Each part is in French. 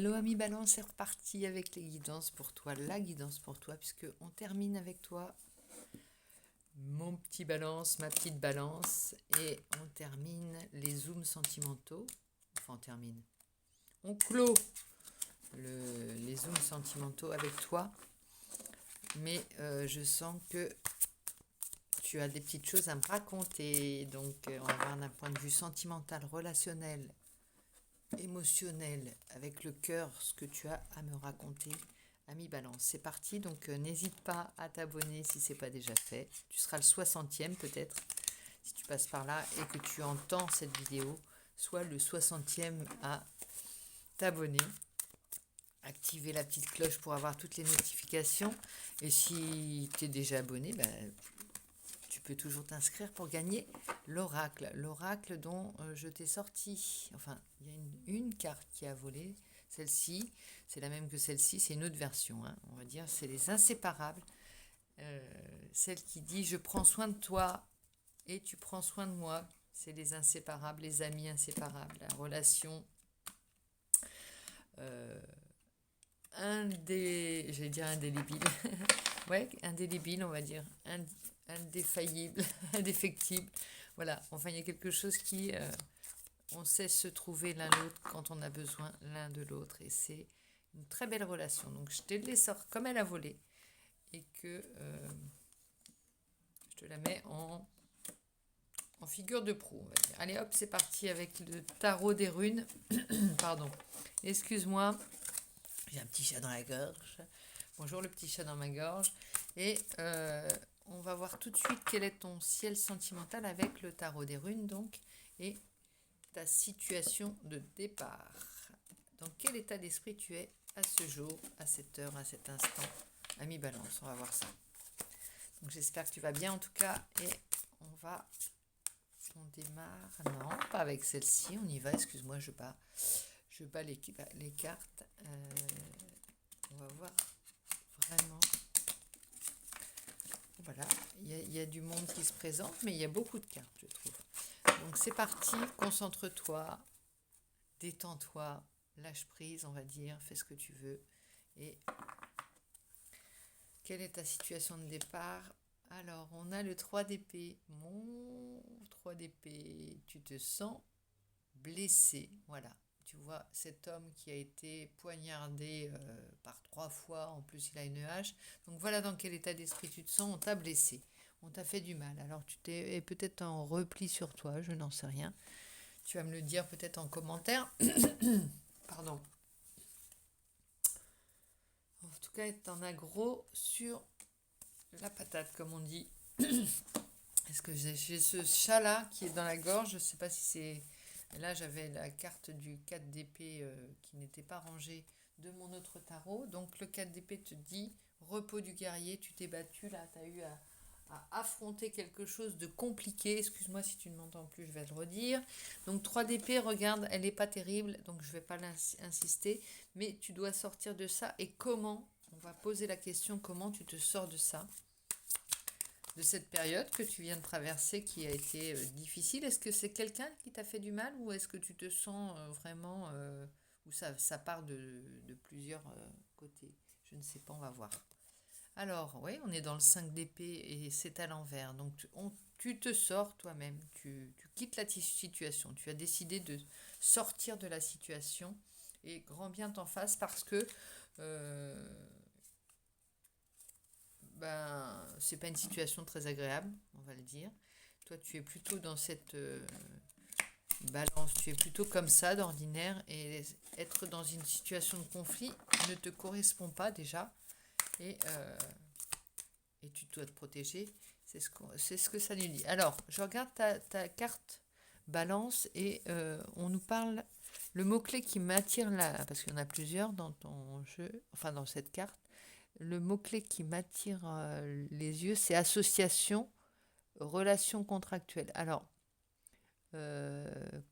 hello ami Balance, c'est reparti avec les guidances pour toi, la guidance pour toi, puisque on termine avec toi, mon petit Balance, ma petite Balance, et on termine les zooms sentimentaux. Enfin, on clôt les zooms sentimentaux avec toi, mais je sens que tu as des petites choses à me raconter, donc on va voir d'un point de vue sentimental, relationnel, émotionnel, avec le cœur, ce que tu as à me raconter, ami Balance. C'est parti, donc n'hésite pas à t'abonner si ce n'est pas déjà fait. Tu seras le 60e peut-être, si tu passes par là et que tu entends cette vidéo, soit le 60e à t'abonner. Activer la petite cloche pour avoir toutes les notifications. Et si tu es déjà abonné, tu peux toujours t'inscrire pour gagner l'oracle dont je t'ai sorti. Enfin, il y a une carte qui a volé. Celle-ci, c'est la même que celle-ci, c'est une autre version, hein, on va dire. C'est les inséparables. Celle qui dit je prends soin de toi et tu prends soin de moi. C'est les inséparables, les amis inséparables, la relation j'allais dire indélébile. Ouais, indélébile, on va dire. Indéfaillible, indéfectible. Voilà, enfin, il y a quelque chose qui... on sait se trouver l'un l'autre quand on a besoin l'un de l'autre. Et c'est une très belle relation. Donc, je te les sors comme elle a volé. Et que je te la mets en figure de proue, on va dire. Allez, hop, c'est parti avec le tarot des runes. Pardon. Excuse-moi. J'ai un petit chat dans la gorge. Bonjour le petit chat dans ma gorge. Et on va voir tout de suite quel est ton ciel sentimental avec le tarot des runes, donc, et ta situation de départ. Dans quel état d'esprit tu es à ce jour, à cette heure, à cet instant, ami Balance? On va voir ça. Donc j'espère que tu vas bien en tout cas. Et on démarre. Non, pas avec celle-ci. On y va. Excuse-moi, je bats les cartes. On va voir vraiment. Voilà, il y a du monde qui se présente, mais il y a beaucoup de cartes, je trouve. Donc c'est parti, concentre-toi, détends-toi, lâche prise, on va dire, fais ce que tu veux. Et quelle est ta situation de départ? Alors, on a le 3 d'épée. Mon 3 d'épée, tu te sens blessé, voilà. Tu vois, cet homme qui a été poignardé par 3 fois, en plus il a une hache. Donc voilà dans quel état d'esprit tu te sens, on t'a blessé, on t'a fait du mal. Alors tu t'es peut-être en repli sur toi, je n'en sais rien. Tu vas me le dire peut-être en commentaire. Pardon. En tout cas, t'en as gros sur la patate, comme on dit. Est-ce que j'ai ce chat-là qui est dans la gorge? Je ne sais pas si c'est... Là, j'avais la carte du 4 d'épée qui n'était pas rangée de mon autre tarot. Donc, le 4 d'épée te dit repos du guerrier, tu t'es battu là, tu as eu à affronter quelque chose de compliqué. Excuse-moi si tu ne m'entends plus, je vais le redire. Donc, 3 d'épée, regarde, elle n'est pas terrible, donc je ne vais pas insister. Mais tu dois sortir de ça. Et comment? On va poser la question, comment tu te sors de ça? De cette période que tu viens de traverser qui a été difficile. Est-ce que c'est quelqu'un qui t'a fait du mal ou est-ce que tu te sens vraiment ou ça part de plusieurs côtés? Je ne sais pas, on va voir. Alors, oui, on est dans le 5 d'épée et c'est à l'envers. Donc, tu te sors toi-même, tu quittes la situation. Tu as décidé de sortir de la situation et grand bien t'en fasse parce que c'est pas une situation très agréable, on va le dire. Toi, tu es plutôt dans cette balance, tu es plutôt comme ça d'ordinaire et être dans une situation de conflit ne te correspond pas déjà et tu dois te protéger. C'est ce que ça nous dit. Alors, je regarde ta carte balance et on nous parle le mot-clé qui m'attire là, parce qu'il y en a plusieurs dans ton jeu, enfin dans cette carte. Le mot-clé qui m'attire les yeux, c'est association, relation contractuelle. Alors,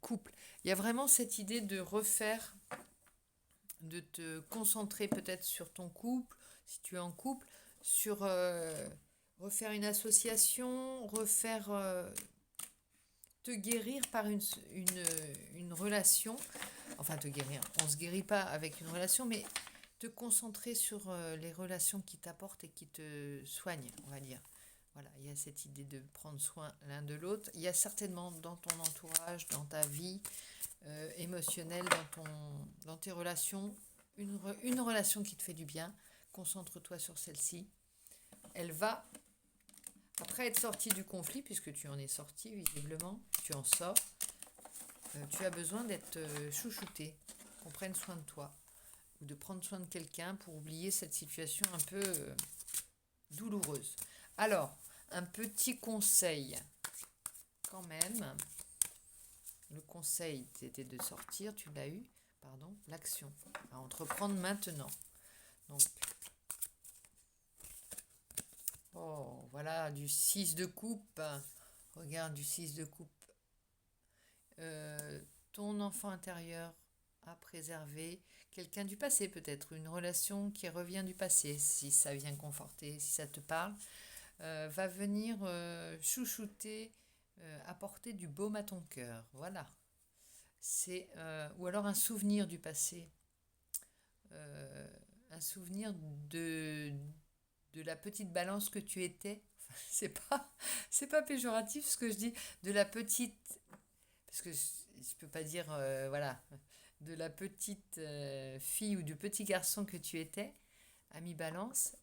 couple. Il y a vraiment cette idée de refaire, de te concentrer peut-être sur ton couple, si tu es en couple, sur refaire une association, te guérir par une relation. Enfin, te guérir. On ne se guérit pas avec une relation, mais te concentrer sur les relations qui t'apportent et qui te soignent, on va dire. Voilà, il y a cette idée de prendre soin l'un de l'autre. Il y a certainement dans ton entourage, dans ta vie émotionnelle, dans tes relations, une relation qui te fait du bien. Concentre-toi sur celle-ci. Elle va, après être sortie du conflit, puisque tu en es sorti visiblement, tu en sors, tu as besoin d'être chouchouté, qu'on prenne soin de toi, ou de prendre soin de quelqu'un pour oublier cette situation un peu douloureuse. Alors, un petit conseil, quand même. Le conseil, c'était de sortir, tu l'as eu, pardon, l'action, à entreprendre maintenant. Donc, oh, voilà, du 6 de coupe. Regarde, du 6 de coupe. Ton enfant intérieur à préserver, quelqu'un du passé peut-être, une relation qui revient du passé, si ça vient conforter, si ça te parle, va venir chouchouter, apporter du baume à ton cœur. Voilà. C'est, ou alors un souvenir du passé, un souvenir de la petite balance que tu étais. Enfin, c'est pas péjoratif ce que je dis, de la petite, parce que je peux pas dire, voilà, de la petite fille ou du petit garçon que tu étais, à mi-balance,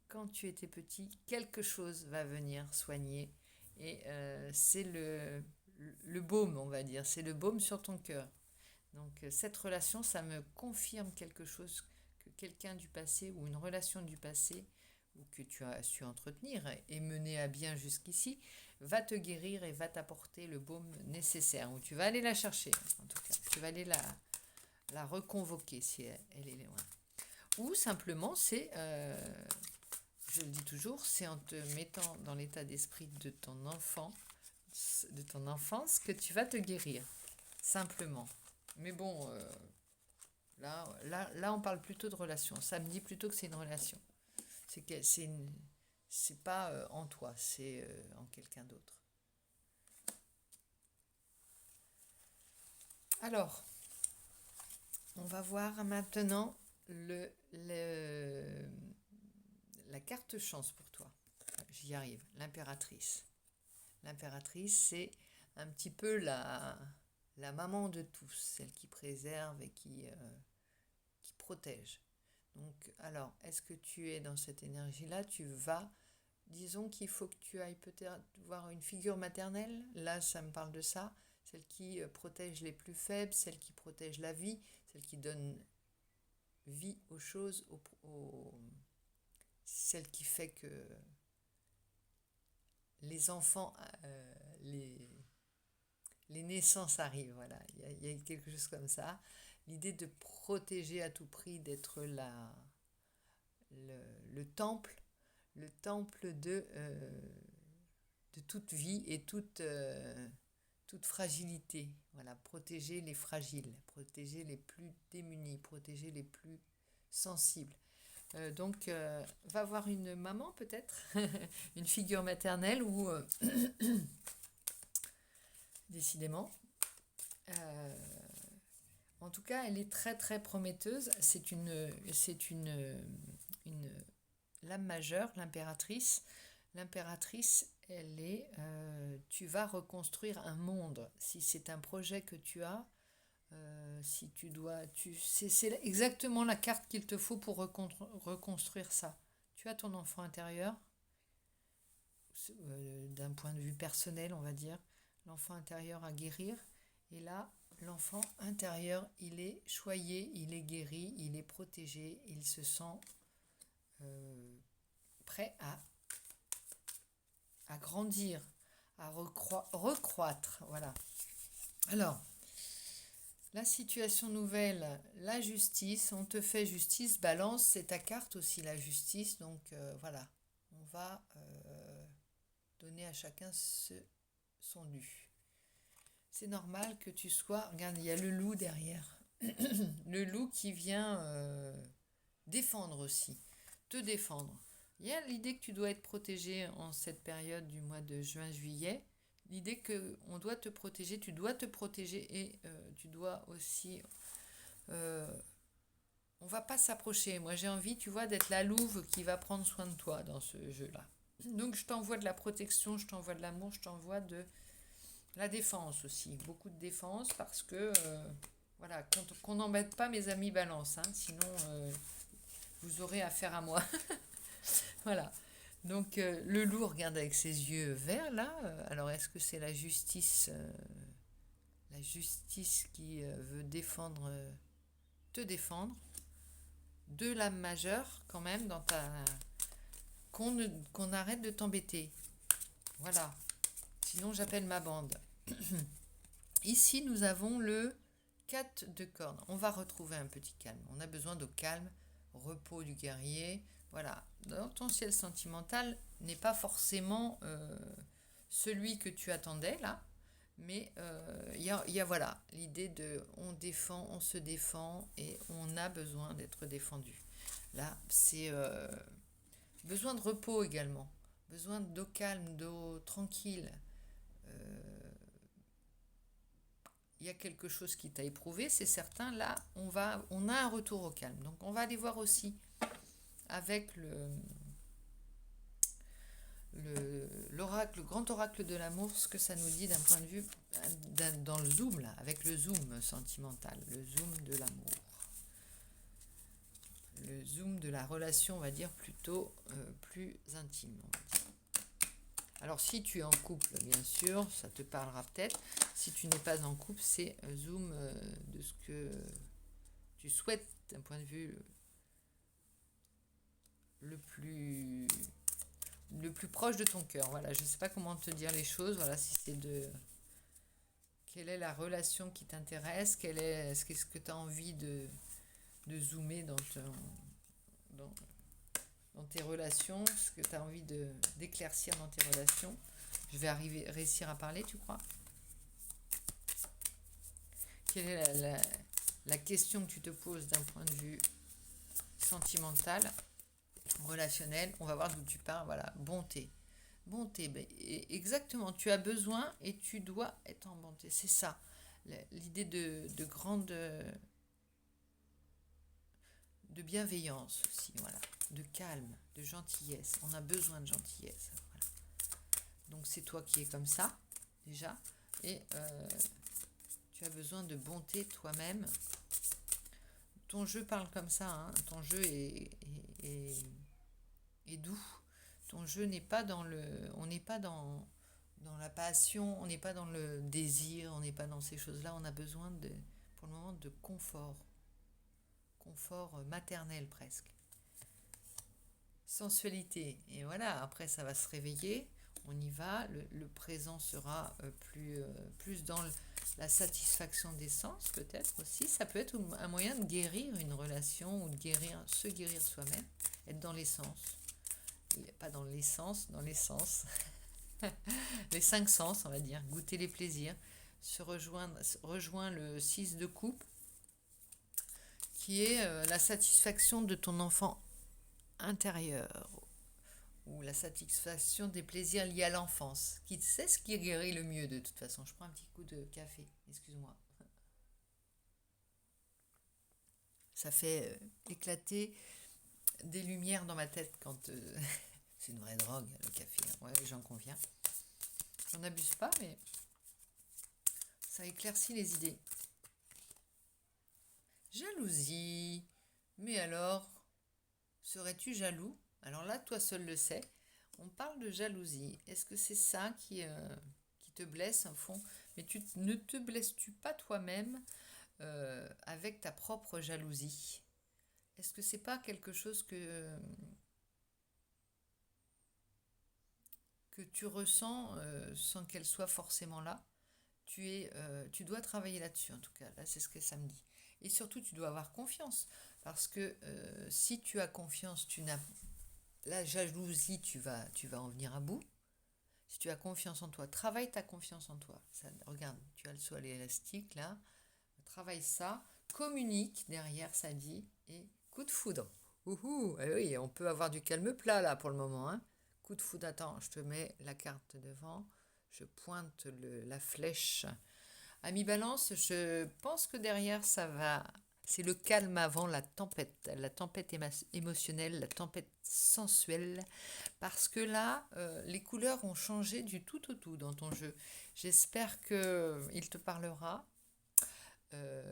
quand tu étais petit, quelque chose va venir soigner. Et c'est le baume, on va dire, c'est le baume sur ton cœur. Donc cette relation, ça me confirme quelque chose que quelqu'un du passé ou une relation du passé ou que tu as su entretenir et mener à bien jusqu'ici, va te guérir et va t'apporter le baume nécessaire. Ou tu vas aller la chercher, en tout cas. Tu vas aller la reconvoquer si elle est loin. Ou simplement, c'est, je le dis toujours, c'est en te mettant dans l'état d'esprit de ton enfant, de ton enfance, que tu vas te guérir. Simplement. Mais bon, là, on parle plutôt de relation. Ça me dit plutôt que c'est une relation. C'est pas en toi, c'est en quelqu'un d'autre. Alors, on va voir maintenant la carte chance pour toi. J'y arrive. L'impératrice. L'impératrice, c'est un petit peu la maman de tous, celle qui préserve et qui protège. Donc, alors, est-ce que tu es dans cette énergie-là? Disons qu'il faut que tu ailles peut-être voir une figure maternelle. Là, ça me parle de ça. Celle qui protège les plus faibles, celle qui protège la vie, celle qui donne vie aux choses, celle qui fait que les enfants, les naissances arrivent. Voilà, il y a quelque chose comme ça. L'idée de protéger à tout prix, d'être le temple de toute vie et toute fragilité. Voilà, protéger les fragiles, protéger les plus démunis, protéger les plus sensibles. Donc, va voir une maman peut-être, une figure maternelle ou décidément. En tout cas, elle est très très prometteuse. C'est une l'âme majeure, l'impératrice. L'impératrice, elle est, tu vas reconstruire un monde. Si c'est un projet que tu as, si tu dois, c'est exactement la carte qu'il te faut pour reconstruire ça. Tu as ton enfant intérieur, d'un point de vue personnel, on va dire, l'enfant intérieur à guérir. Et là, l'enfant intérieur, il est choyé, il est guéri, il est protégé, il se sent prêt à grandir, à recroître. Voilà. Alors, la situation nouvelle, la justice, on te fait justice, balance, c'est ta carte aussi la justice, donc voilà, on va donner à chacun son dû. C'est normal que tu sois, regarde, il y a le loup derrière, le loup qui vient défendre aussi, te défendre. Il y a l'idée que tu dois être protégé en cette période du mois de juin-juillet. l'idée que on doit te protéger, tu dois te protéger et tu dois aussi... on va pas s'approcher. Moi, j'ai envie, tu vois, d'être la louve qui va prendre soin de toi dans ce jeu-là. Donc, je t'envoie de la protection, je t'envoie de l'amour, je t'envoie de la défense aussi. Beaucoup de défense parce que, voilà, qu'on n'embête pas mes amis balance, hein, sinon vous aurez affaire à moi. Voilà. Donc, le loup regarde avec ses yeux verts, là. Alors, est-ce que c'est la justice qui veut te défendre de l'âme majeure, quand même, dans ta... qu'on arrête de t'embêter. Voilà. Sinon, j'appelle ma bande. Ici, nous avons le 4 de cornes. On va retrouver un petit calme. On a besoin de calme, repos du guerrier. Voilà. Donc, ton ciel sentimental n'est pas forcément celui que tu attendais, là. Mais il y a, voilà, l'idée de on défend, on se défend et on a besoin d'être défendu. Là, c'est besoin de repos également. Besoin d'eau calme, d'eau tranquille. Il y a quelque chose qui t'a éprouvé, c'est certain. Là, on a un retour au calme. Donc, on va aller voir aussi avec l'oracle, le grand oracle de l'amour, ce que ça nous dit d'un point de vue dans le zoom là, avec le zoom sentimental, le zoom de l'amour, le zoom de la relation, on va dire plutôt plus intime. On va dire. Alors si tu es en couple, bien sûr, ça te parlera peut-être. Si tu n'es pas en couple, c'est zoom de ce que tu souhaites d'un point de vue le plus proche de ton cœur. Voilà, je ne sais pas comment te dire les choses. Voilà, si c'est de... Quelle est la relation qui t'intéresse? Est-ce que tu as envie de zoomer dans tes relations? Ce que tu as envie d'éclaircir dans tes relations? Je vais réussir à parler, tu crois? Quelle est la question que tu te poses d'un point de vue sentimental, relationnel? On va voir d'où tu pars. Voilà, bonté. Bonté, ben, exactement, tu as besoin et tu dois être en bonté, c'est ça. L'idée de grande... de bienveillance aussi, voilà. De calme, de gentillesse. On a besoin de gentillesse. Voilà. Donc c'est toi qui es comme ça, déjà. Et tu as besoin de bonté toi-même. Ton jeu parle comme ça, hein. Ton jeu est doux. Ton jeu n'est pas dans le... On n'est pas dans la passion, on n'est pas dans le désir, on n'est pas dans ces choses-là. On a besoin, pour le moment, de confort. Confort maternel presque. Sensualité. Et voilà, après ça va se réveiller. On y va. Le présent sera plus dans la satisfaction des sens, peut-être aussi. Ça peut être un moyen de guérir une relation ou de se guérir soi-même. Être dans l'essence. Pas dans l'essence, dans l'essence. Les 5 sens, on va dire. Goûter les plaisirs. Rejoint le 6 de coupe, qui est la satisfaction de ton enfant intérieur ou la satisfaction des plaisirs liés à l'enfance, qui sait ce qui guérit le mieux de toute façon. Je prends un petit coup de café, excuse-moi. Ça fait éclater des lumières dans ma tête quand... c'est une vraie drogue, le café. Ouais, j'en conviens. J'en abuse pas, mais ça éclaircit les idées. Jalousie. Mais alors, serais-tu jaloux? Alors là, toi seul le sais. On parle de jalousie. Est-ce que c'est ça qui te blesse au fond? Mais ne te blesses-tu pas toi-même avec ta propre jalousie? Est-ce que c'est pas quelque chose que tu ressens sans qu'elle soit forcément là? Tu dois travailler là-dessus en tout cas. Là, c'est ce que ça me dit. Et surtout, tu dois avoir confiance. Parce que si tu as confiance, la jalousie, tu vas en venir à bout. Si tu as confiance en toi, travaille ta confiance en toi. Ça, regarde, tu as le sol élastique là. Travaille ça. Communique derrière, ça dit. Et coup de foudre. Ouhou, eh oui, on peut avoir du calme plat là pour le moment. Hein. Coup de foudre, attends, je te mets la carte devant. je pointe la flèche. Ami Balance, je pense que derrière, ça va. C'est le calme avant la tempête émotionnelle, la tempête sensuelle. Parce que là, les couleurs ont changé du tout au tout dans ton jeu. J'espère qu'il te parlera.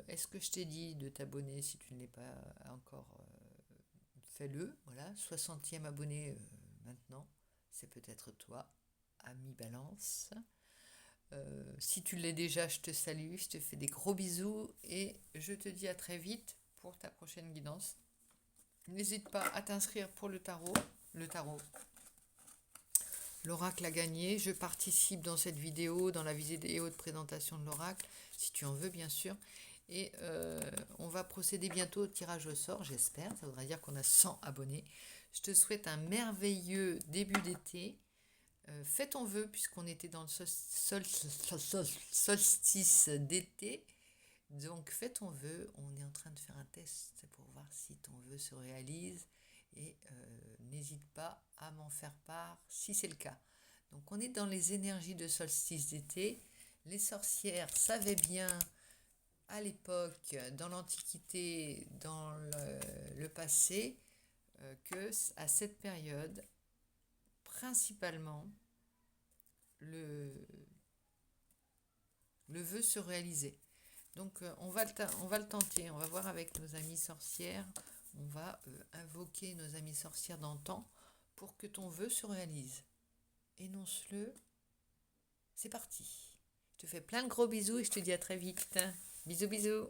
Est-ce que je t'ai dit de t'abonner si tu ne l'es pas encore fais-le. Voilà, 60e abonné maintenant. C'est peut-être toi, ami Balance. Si tu l'es déjà, je te salue, je te fais des gros bisous et je te dis à très vite pour ta prochaine guidance. N'hésite pas à t'inscrire pour le tarot. Le tarot. L'oracle a gagné. Je participe dans cette vidéo, dans la vidéo de présentation de l'oracle, si tu en veux bien sûr. Et on va procéder bientôt au tirage au sort, j'espère. Ça voudrait dire qu'on a 100 abonnés. Je te souhaite un merveilleux début d'été. Fais ton vœu, puisqu'on était dans le solstice d'été. Donc fais ton vœu. On est en train de faire un test pour voir si ton vœu se réalise. Et n'hésite pas à m'en faire part si c'est le cas. Donc on est dans les énergies de solstice d'été. Les sorcières savaient bien à l'époque, dans l'Antiquité, dans le passé, que à cette période, principalement, le vœu se réalisait. Donc on va le tenter, on va voir avec nos amies sorcières, on va invoquer nos amies sorcières d'antan pour que ton vœu se réalise. Énonce-le, c'est parti. Je te fais plein de gros bisous et je te dis à très vite. Bisous bisous.